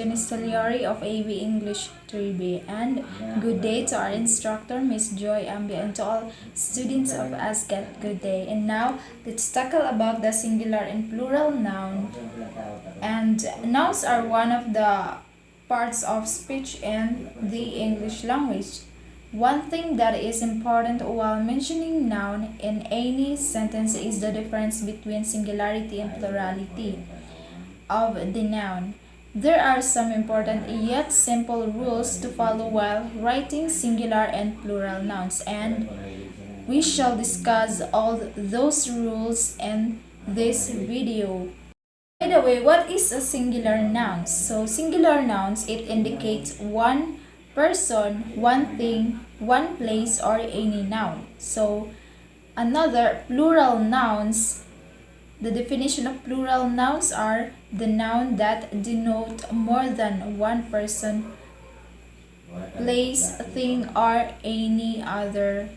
Janice Salieri of AB English 3B, and good day to our instructor, Miss Joy Ambia, and to all students of ASCAT, good day. And now, let's tackle about the singular and plural noun. And nouns are one of the parts of speech in the English language. One thing that is important while mentioning noun in any sentence is the difference between singularity and plurality of the noun. There are some important yet simple rules to follow while writing singular and plural nouns, and we shall discuss all those rules in this video. By the way, what is a singular noun? So singular nouns, it indicates one person, one thing, one place, or any noun. So another plural nouns, the definition of plural nouns are the noun that denote more than one person, place, thing, or any other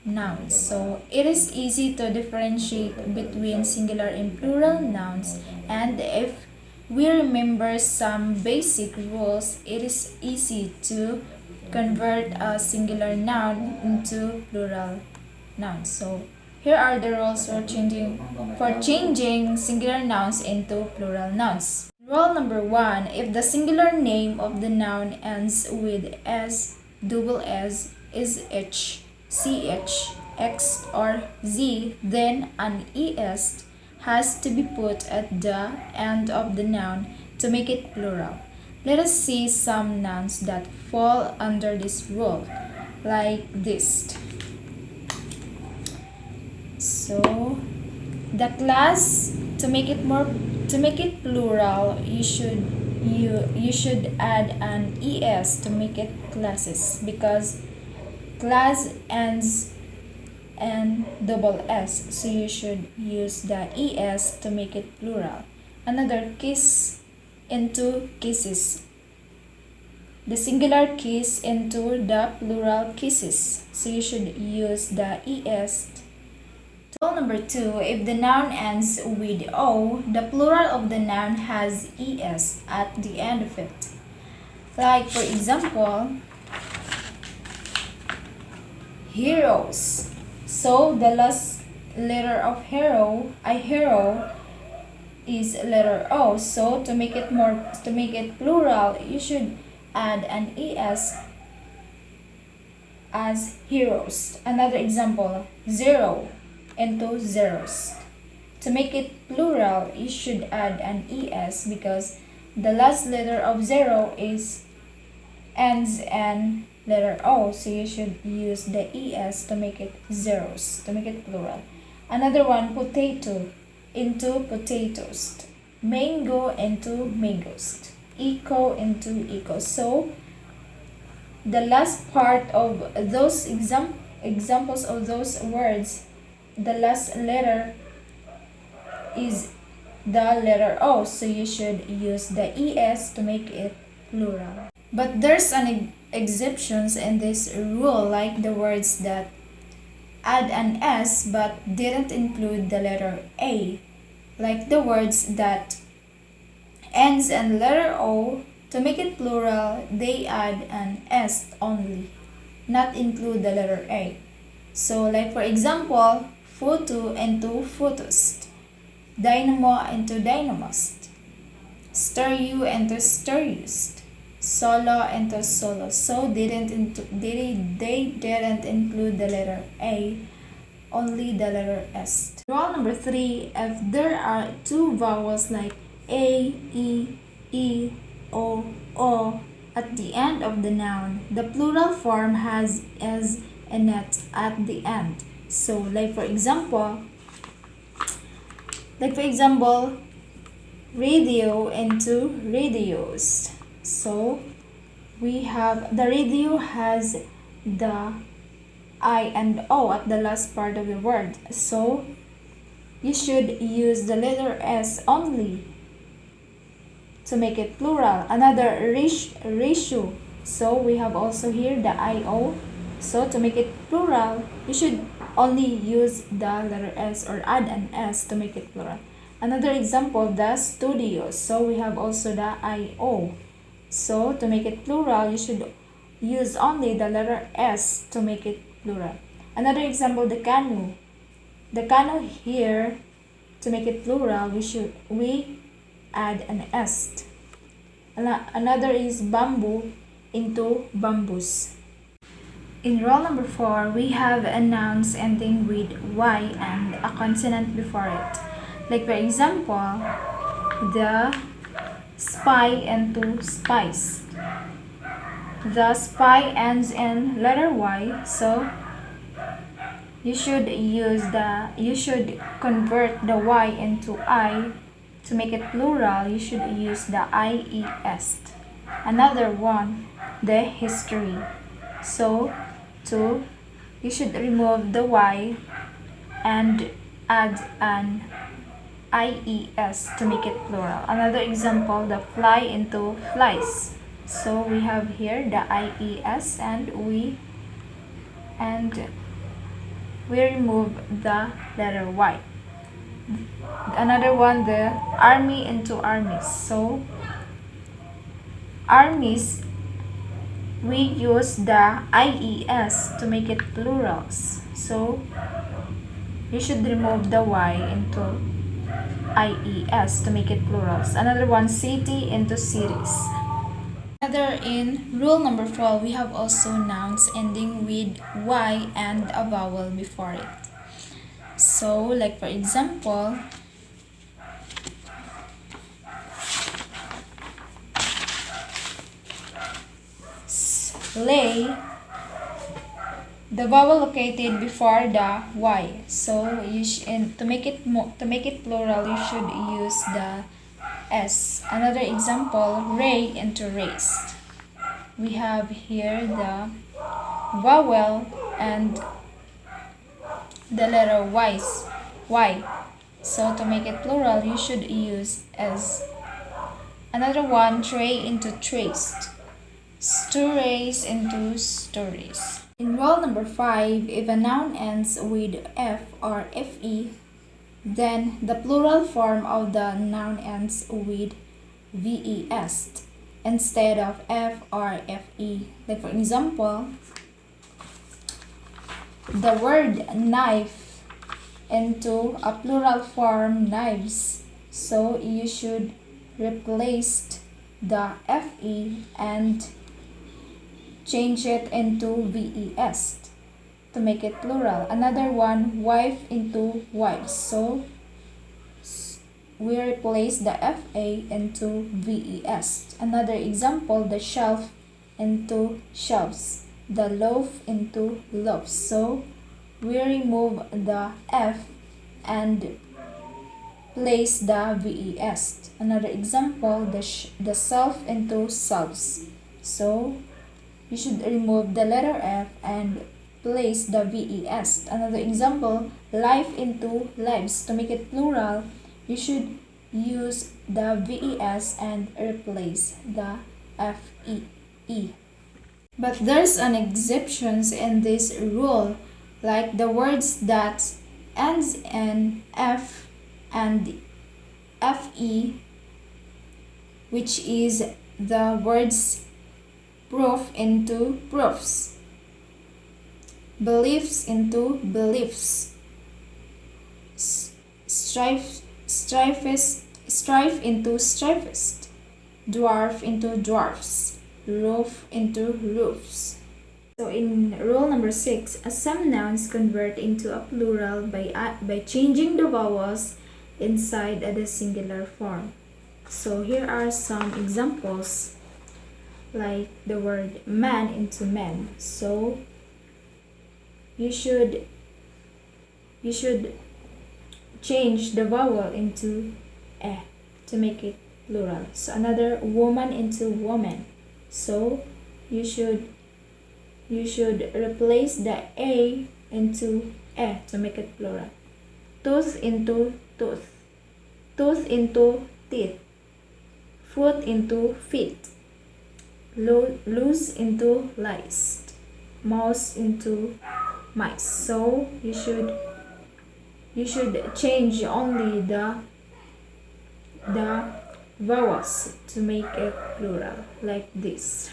noun. So it is easy to differentiate between singular and plural nouns, and if we remember some basic rules, it is easy to convert a singular noun into plural nouns. So here are the rules for changing singular nouns into plural nouns. Rule number 1: if the singular name of the noun ends with s, double s, is h, ch, x, or z, then an es has to be put at the end of the noun to make it plural. Let us see some nouns that fall under this rule, like this. So the class, to make it plural, you should add an es to make it classes, because class ends in double s, so you should use the es to make it plural. Another, kiss into kisses, the singular kiss into the plural kisses, so you should use the es. Rule number 2: if the noun ends with o, the plural of the noun has es at the end of it. Like for example, heroes. So the last letter of hero is letter O. So to make it plural, you should add an es as heroes. Another example, zero into zeros. To make it plural, you should add an es, because the last letter of zero ends in letter O, so you should use the es to make it zeros, to make it plural. Another one, potato into potatoes, mango into mangoes, eco into ecos. So the last part of those examples of those words, the last letter is the letter O, so you should use the es to make it plural. But there's an exceptions in this rule, like the words that add an s but didn't include the letter a, like the words that ends in letter O. To make it plural, they add an s only, not include the letter a. So like for example, photo into photos, dynamo into dynamos, stereo into stereos, solo into solo. So they didn't include the letter a, only the letter s. Rule number 3: if there are two vowels like a, e, o at the end of the noun, the plural form has s in it at the end. So like for example, radio into radios. So we have the radio has the I and O at the last part of the word, so you should use the letter s only to make it plural. Another, ratio. So we have also here the IO. So to make it plural, you should only use the letter s or add an s to make it plural. Another example, the studios. So we have also the IO. So to make it plural, you should use only the letter S to make it plural. Another example, the canoe. The canoe here, to make it plural, we add an S. Another is bamboo into bamboos. In rule number 4, we have a nouns ending with Y and a consonant before it. Like for example, the spy into spice. The spy ends in letter Y, so you should convert the Y into I. To make it plural, you should use the IES. Another one, the history. So you should remove the Y and add an IES to make it plural. Another example, the fly into flies. So we have here the IES and we remove the letter Y. Another one, the army into armies. So armies, we use the IES to make it plurals. So you should remove the Y into IES to make it plurals. Another one, city into cities. Another, in rule number 12, we have also nouns ending with Y and a vowel before it. So like for example, sleigh, the vowel located before the Y. So to make it plural, you should use the S. Another example, ray into race. We have here the vowel and the letter Y. So to make it plural, you should use S. Another one, tray into traced. Stories into stories. In rule number 5, if a noun ends with F or FE, then the plural form of the noun ends with VES instead of F or FE. Like for example, the word knife into a plural form, knives. So you should replace the FE and change it into VES to make it plural. Another one, wife into wives. So we replace the FA into VES. Another example, the shelf into shelves. The loaf into loaves. So we remove the F and place the VES. Another example, the self into selves. So you should remove the letter F and place the VES. Another example, life into lives. To make it plural, you should use the VES and replace the FEE. But there's an exceptions in this rule, like the words that ends in F and FE, which is the words proof into proofs, beliefs into beliefs, strife into strifest, dwarf into dwarfs, roof into roofs. So in rule number 6, some nouns convert into a plural by changing the vowels inside the singular form. So here are some examples, like the word man into men. So you should change the vowel into e to make it plural. So another, woman into woman. So you should replace the A into E to make it plural. Tooth into tooth. Tooth into teeth. Foot into feet. Loose into lice. Mouse into mice. So you should change only the vowels to make it plural, like this.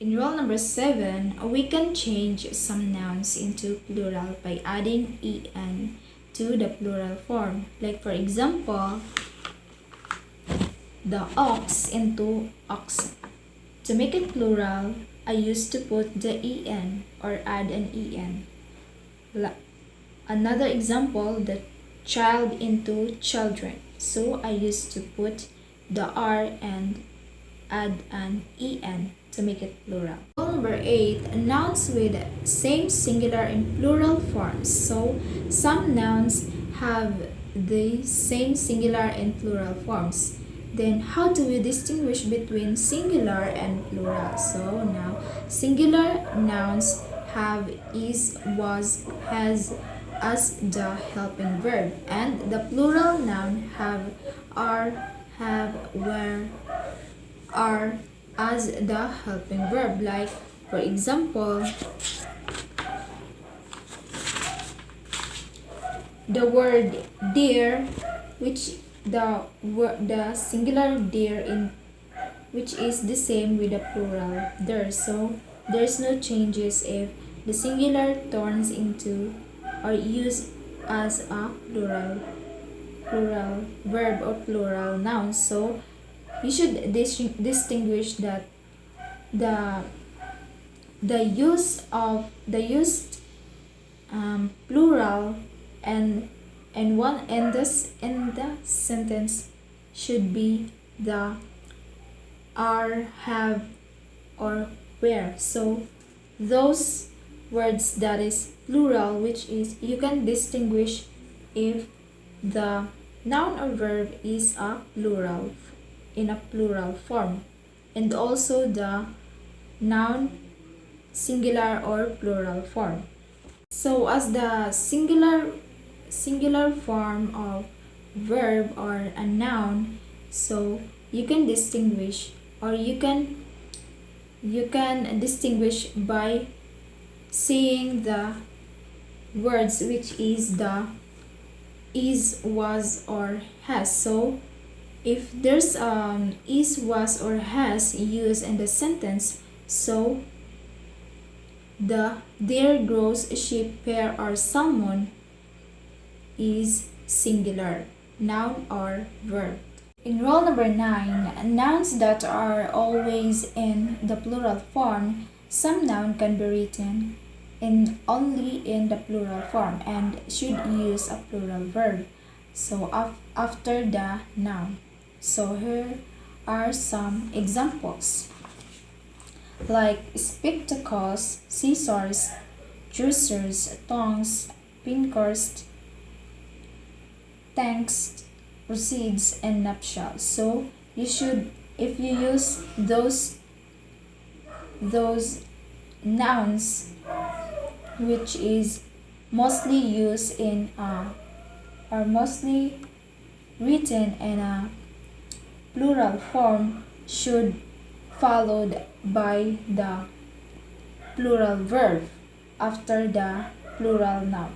In rule number 7, we can change some nouns into plural by adding en to the plural form. Like for example, the ox into oxen. To make it plural, I used to put the en or add an en. Another example, the child into children. So I used to put the r and add an en to make it plural. Rule number 8, nouns with same singular and plural forms. So some nouns have the same singular and plural forms. Then how do we distinguish between singular and plural? So now singular nouns have is, was, has as the helping verb, and the plural noun have are, have, were, are as the helping verb. Like for example, the word dear, which the singular dear in which is the same with the plural there. So there's no changes if the singular turns into or used as a plural verb or plural noun. So you should distinguish that the used plural and one in this in the sentence should be the are, have, or where. So those words that is plural, which is you can distinguish if the noun or verb is a plural in a plural form, and also the noun singular or plural form. So as the singular form of verb or a noun, so you can distinguish or you can distinguish by seeing the words which is the is, was, or has. So if there's is, was, or has used in the sentence, so the there grows a sheep, pear, or salmon is singular, noun or verb. In rule number 9, nouns that are always in the plural form, some noun can be written only in the plural form and should use a plural verb. So after the noun. So here are some examples, like spectacles, scissors, juicers, tongs, pincers, tanks, proceeds, and nuptials. So you should, if you use those nouns which is mostly used in or mostly written in a plural form, should followed by the plural verb after the plural noun.